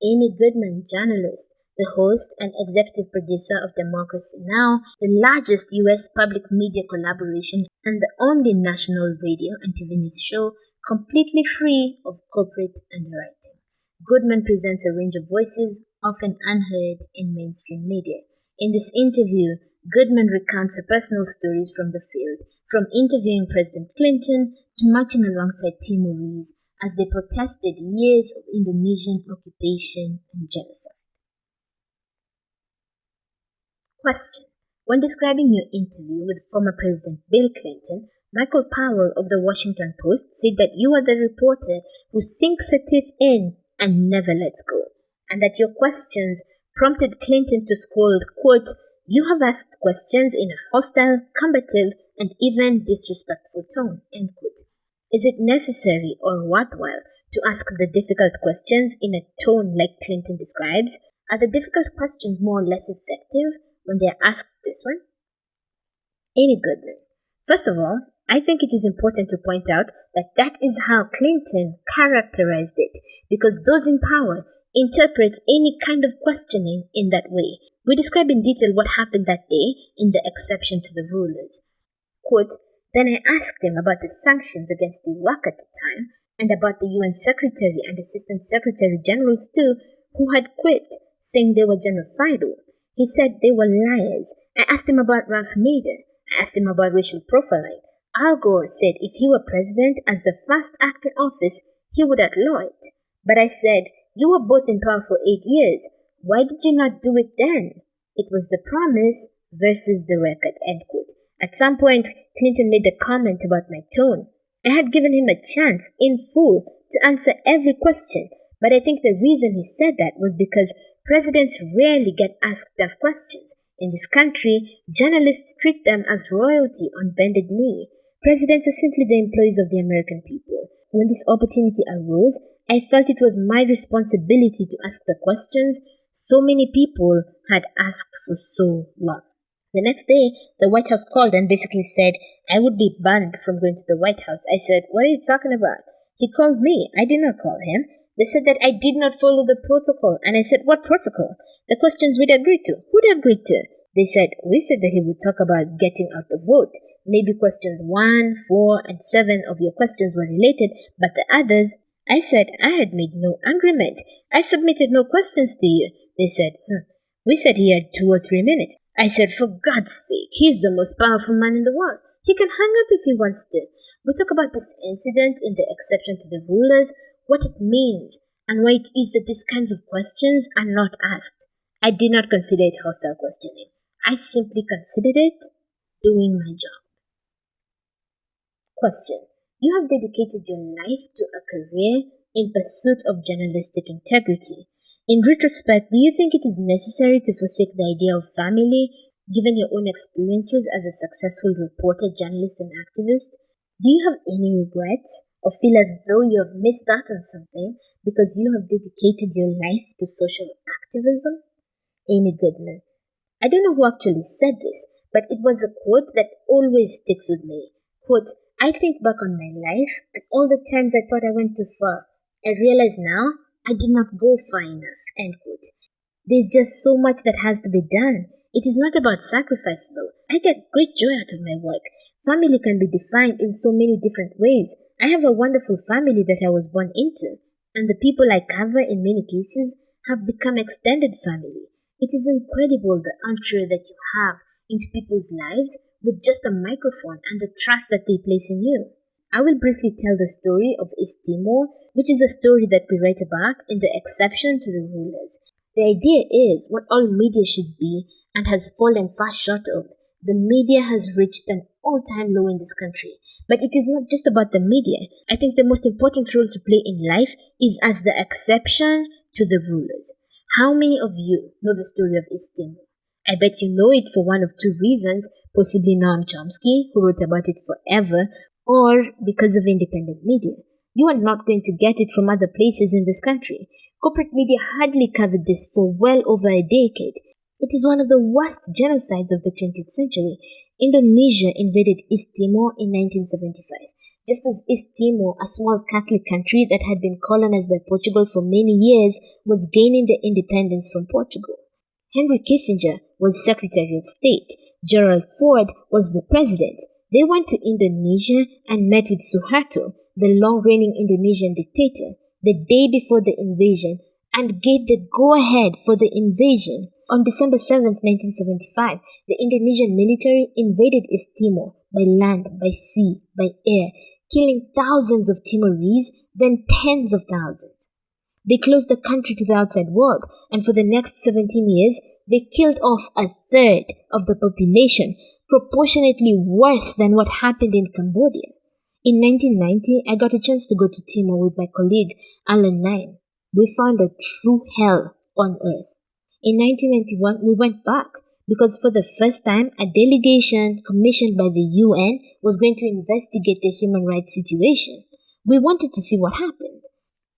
Amy Goodman, journalist, the host and executive producer of Democracy Now!, the largest U.S. public media collaboration and the only national radio and TV news show completely free of corporate underwriting. Goodman presents a range of voices often unheard in mainstream media. In this interview, Goodman recounts her personal stories from the field, from interviewing President Clinton to marching alongside Timorese as they protested years of Indonesian occupation and genocide. Question. When describing your interview with former President Bill Clinton, Michael Powell of the Washington Post said that you are the reporter who sinks her teeth in and never lets go, and that your questions prompted Clinton to scold, quote, "You have asked questions in a hostile, combative, and even disrespectful tone," end quote. Is it necessary or worthwhile to ask the difficult questions in a tone like Clinton describes? Are the difficult questions more or less effective when they are asked this way? Amy Goodman. First of all, I think it is important to point out that that is how Clinton characterized it, because those in power interpret any kind of questioning in that way. We describe in detail what happened that day in the exception to the rulers. Quote, "Then I asked him about the sanctions against Iraq at the time and about the UN Secretary and Assistant Secretary Generals too, who had quit, saying they were genocidal. He said they were liars. I asked him about Ralph Nader. I asked him about racial profiling. Al Gore said if he were president as the first act in office, he would outlaw it. But I said, you were both in power for 8 years. Why did you not do it then? It was the promise versus the record," end quote. At some point, Clinton made a comment about my tone. I had given him a chance, in full, to answer every question, but I think the reason he said that was because presidents rarely get asked tough questions. In this country, journalists treat them as royalty on bended knee. Presidents are simply the employees of the American people. When this opportunity arose, I felt it was my responsibility to ask the questions so many people had asked for so long. The next day, the White House called and basically said I would be banned from going to the White House. I said, "What are you talking about?" He called me. I did not call him. They said that I did not follow the protocol. And I said, "What protocol?" "The questions we'd agreed to." "Who'd agreed to?" They said, "We said that he would talk about getting out the vote. Maybe questions 1, 4, and 7 of your questions were related, but the others..." I said I had made no agreement. I submitted no questions to you. They said, "We said he had 2 or 3 minutes." I said, "For God's sake, he's the most powerful man in the world. He can hang up if he wants to." We talk about this incident in the exception to the rulers, what it means, and why it is that these kinds of questions are not asked. I did not consider it hostile questioning. I simply considered it doing my job. Question. You have dedicated your life to a career in pursuit of journalistic integrity. In retrospect, do you think it is necessary to forsake the idea of family, given your own experiences as a successful reporter, journalist, and activist? Do you have any regrets or feel as though you have missed out on something because you have dedicated your life to social activism? Amy Goodman. I don't know who actually said this, but it was a quote that always sticks with me. Quote, "I think back on my life and all the times I thought I went too far. I realize now I did not go far enough," end quote. There's just so much that has to be done. It is not about sacrifice though. I get great joy out of my work. Family can be defined in so many different ways. I have a wonderful family that I was born into, and the people I cover in many cases have become extended family. It is incredible the entree that you have into people's lives with just a microphone and the trust that they place in you. I will briefly tell the story of East Timor, which is a story that we write about in the exception to the rulers. The idea is what all media should be and has fallen far short of. The media has reached an all-time low in this country. But it is not just about the media. I think the most important role to play in life is as the exception to the rulers. How many of you know the story of East Timor? I bet you know it for one of 2 reasons, possibly Noam Chomsky, who wrote about it forever, or because of independent media. You are not going to get it from other places in this country. Corporate media hardly covered this for well over a decade. It is one of the worst genocides of the 20th century. Indonesia invaded East Timor in 1975. Just as East Timor, a small Catholic country that had been colonized by Portugal for many years, was gaining their independence from Portugal. Henry Kissinger was Secretary of State. Gerald Ford was the president. They went to Indonesia and met with Suharto, the long-reigning Indonesian dictator, the day before the invasion, and gave the go-ahead for the invasion. On December 7, 1975, the Indonesian military invaded East Timor by land, by sea, by air, killing thousands of Timorese, then tens of thousands. They closed the country to the outside world, and for the next 17 years, they killed off a third of the population, proportionately worse than what happened in Cambodia. In 1990, I got a chance to go to Timor with my colleague Alan Nine. We found a true hell on earth. In 1991, we went back because for the first time, a delegation commissioned by the UN was going to investigate the human rights situation. We wanted to see what happened.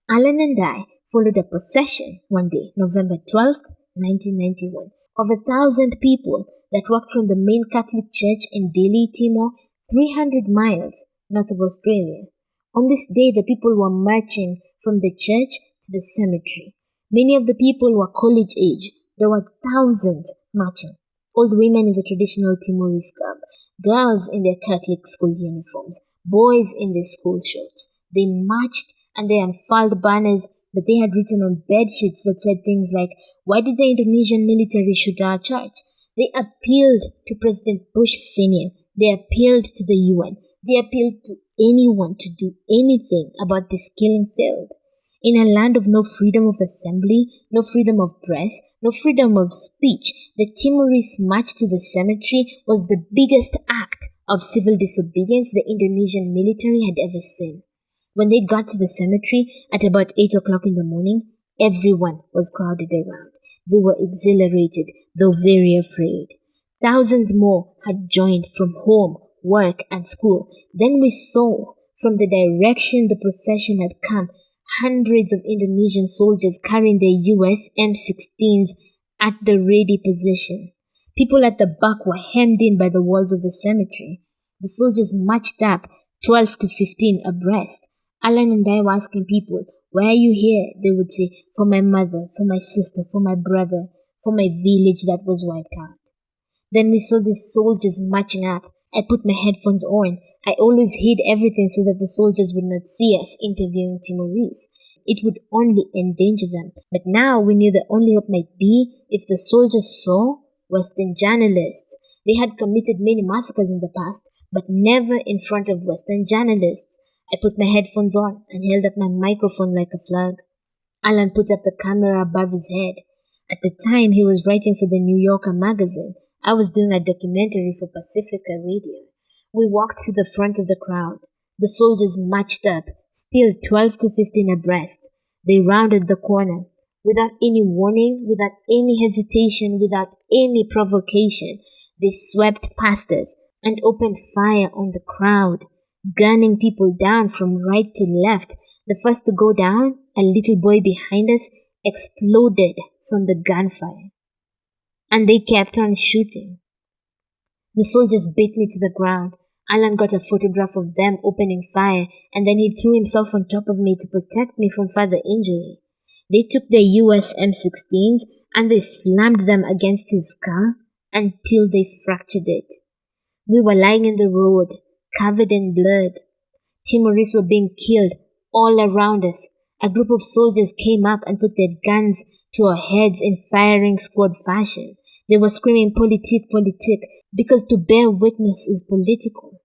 Alan and I followed a procession one day, November 12th, 1991, of 1,000 people that walked from the main Catholic church in Dili, Timor, 300 miles north of Australia. On this day, the people were marching from the church to the cemetery. Many of the people were college age. There were thousands marching. Old women in the traditional Timorese garb, girls in their Catholic school uniforms, boys in their school shorts. They marched and they unfurled banners that they had written on bed sheets that said things like, "Why did the Indonesian military shoot our church?" They appealed to President Bush Sr. They appealed to the UN. They appealed to anyone to do anything about this killing field. In a land of no freedom of assembly, no freedom of press, no freedom of speech, the Timorese march to the cemetery was the biggest act of civil disobedience the Indonesian military had ever seen. When they got to the cemetery at about 8 o'clock in the morning, everyone was crowded around. They were exhilarated, though very afraid. Thousands more had joined from home, work, and school. Then we saw, from the direction the procession had come, hundreds of Indonesian soldiers carrying their US M16s at the ready position. People at the back were hemmed in by the walls of the cemetery. The soldiers marched up, 12 to 15 abreast. Alan and I were asking people, "Why are you here?" They would say, "For my mother, for my sister, for my brother, for my village that was wiped out." Then we saw these soldiers marching up. I put my headphones on. I always hid everything so that the soldiers would not see us interviewing Timorese. It would only endanger them. But now we knew the only hope might be if the soldiers saw Western journalists. They had committed many massacres in the past, but never in front of Western journalists. I put my headphones on and held up my microphone like a flag. Alan put up the camera above his head. At the time, he was writing for the New Yorker magazine. I was doing a documentary for Pacifica Radio. We walked to the front of the crowd. The soldiers marched up, still 12 to 15 abreast. They rounded the corner. Without any warning, without any hesitation, without any provocation, they swept past us and opened fire on the crowd, gunning people down from right to left. The first to go down, a little boy behind us, exploded from the gunfire. And they kept on shooting. The soldiers beat me to the ground. Alan got a photograph of them opening fire, and then he threw himself on top of me to protect me from further injury. They took their US M16s and they slammed them against his skull until they fractured it. We were lying in the road, covered in blood. Timorese were being killed all around us. A group of soldiers came up and put their guns to our heads in firing squad fashion. They were screaming "Politique, politique," because to bear witness is political.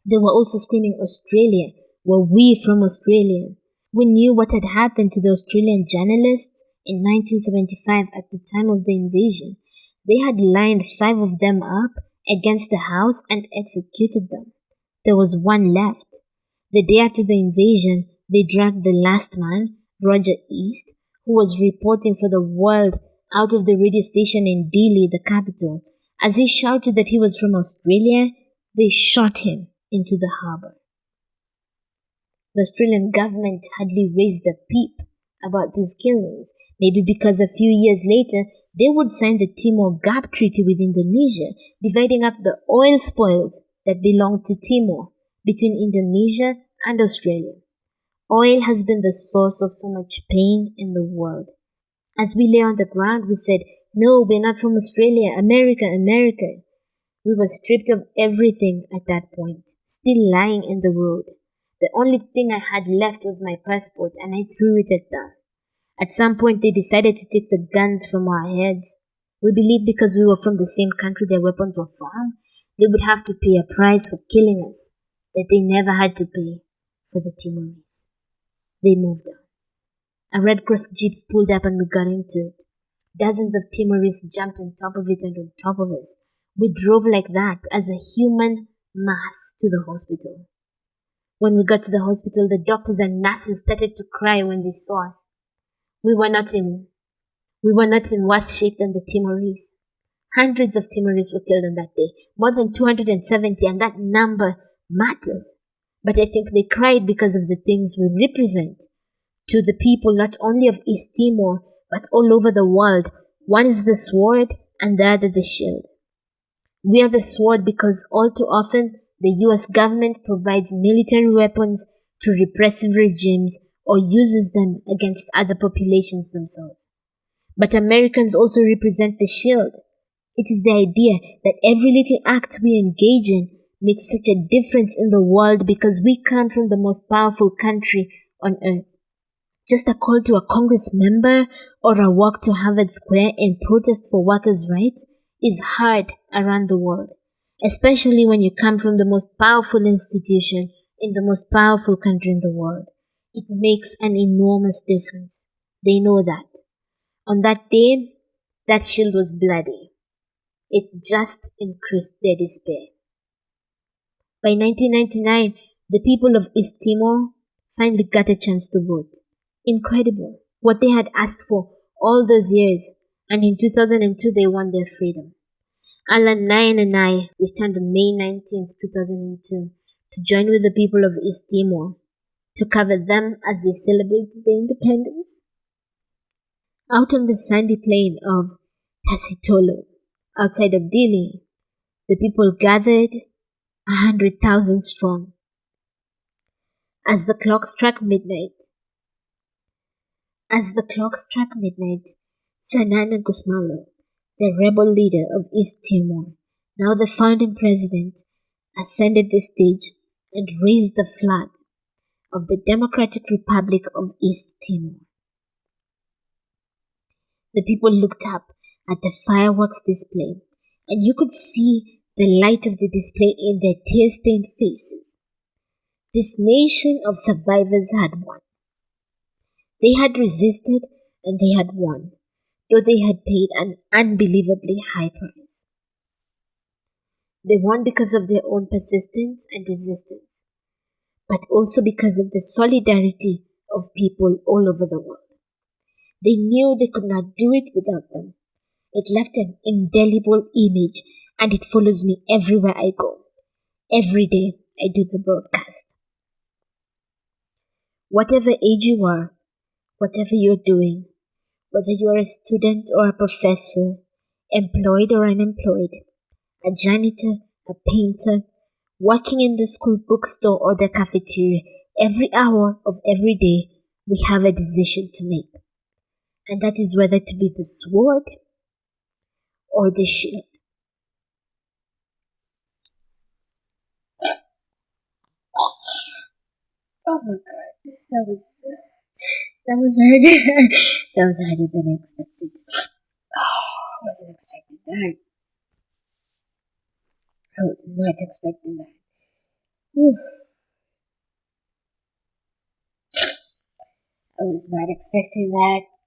They were also screaming "Australia, were we from Australia?" We knew what had happened to the Australian journalists in 1975 at the time of the invasion. They had lined 5 of them up against the house and executed them. There was one left. The day after the invasion, they dragged the last man, Roger East, who was reporting for the world, out of the radio station in Dili, the capital. As he shouted that he was from Australia, they shot him into the harbour. The Australian government hardly raised a peep about these killings, maybe because a few years later they would sign the Timor Gap Treaty with Indonesia, dividing up the oil spoils that belonged to Timor between Indonesia and Australia. Oil has been the source of so much pain in the world. As we lay on the ground, we said, "No, we're not from Australia, America, America." We were stripped of everything at that point, still lying in the road. The only thing I had left was my passport, and I threw it at them. At some point, they decided to take the guns from our heads. We believed because we were from the same country their weapons were from, they would have to pay a price for killing us that they never had to pay for the Timorese. They moved on. A Red Cross jeep pulled up and we got into it. Dozens of Timorese jumped on top of it and on top of us. We drove like that as a human mass to the hospital. When we got to the hospital, the doctors and nurses started to cry when they saw us. We were not in worse shape than the Timorese. Hundreds of Timorese were killed on that day, more than 270, and that number matters. But I think they cried because of the things we represent. To the people not only of East Timor, but all over the world, one is the sword and the other the shield. We are the sword because all too often the US government provides military weapons to repressive regimes or uses them against other populations themselves. But Americans also represent the shield. It is the idea that every little act we engage in makes such a difference in the world because we come from the most powerful country on earth. Just a call to a Congress member or a walk to Harvard Square in protest for workers' rights is hard around the world, especially when you come from the most powerful institution in the most powerful country in the world. It makes an enormous difference. They know that. On that day, that shield was bloody. It just increased their despair. By 1999, the people of East Timor finally got a chance to vote. Incredible. What they had asked for all those years, and in 2002 they won their freedom. Alan Nayan and I returned on May 19th, 2002 to join with the people of East Timor to cover them as they celebrated their independence. Out on the sandy plain of Tasitolo, outside of Dili, the people gathered 100,000 strong. As the clock struck midnight, Sanana Gusmalo, the rebel leader of East Timor, now the founding president, ascended the stage and raised the flag of the Democratic Republic of East Timor. The people looked up at the fireworks display, and you could see the light of the display in their tear-stained faces. This nation of survivors had won. They had resisted and they had won, though they had paid an unbelievably high price. They won because of their own persistence and resistance, but also because of the solidarity of people all over the world. They knew they could not do it without them. It left an indelible image, and it follows me everywhere I go. Every day I do the broadcast. Whatever age you are, whatever you're doing, whether you are a student or a professor, employed or unemployed, a janitor, a painter, working in the school bookstore or the cafeteria, every hour of every day we have a decision to make. And that is whether to be the sword or the shield. Oh my god, that was hard. That was harder than I expected. I wasn't expecting that. I was not expecting that. Whew. I was not expecting that.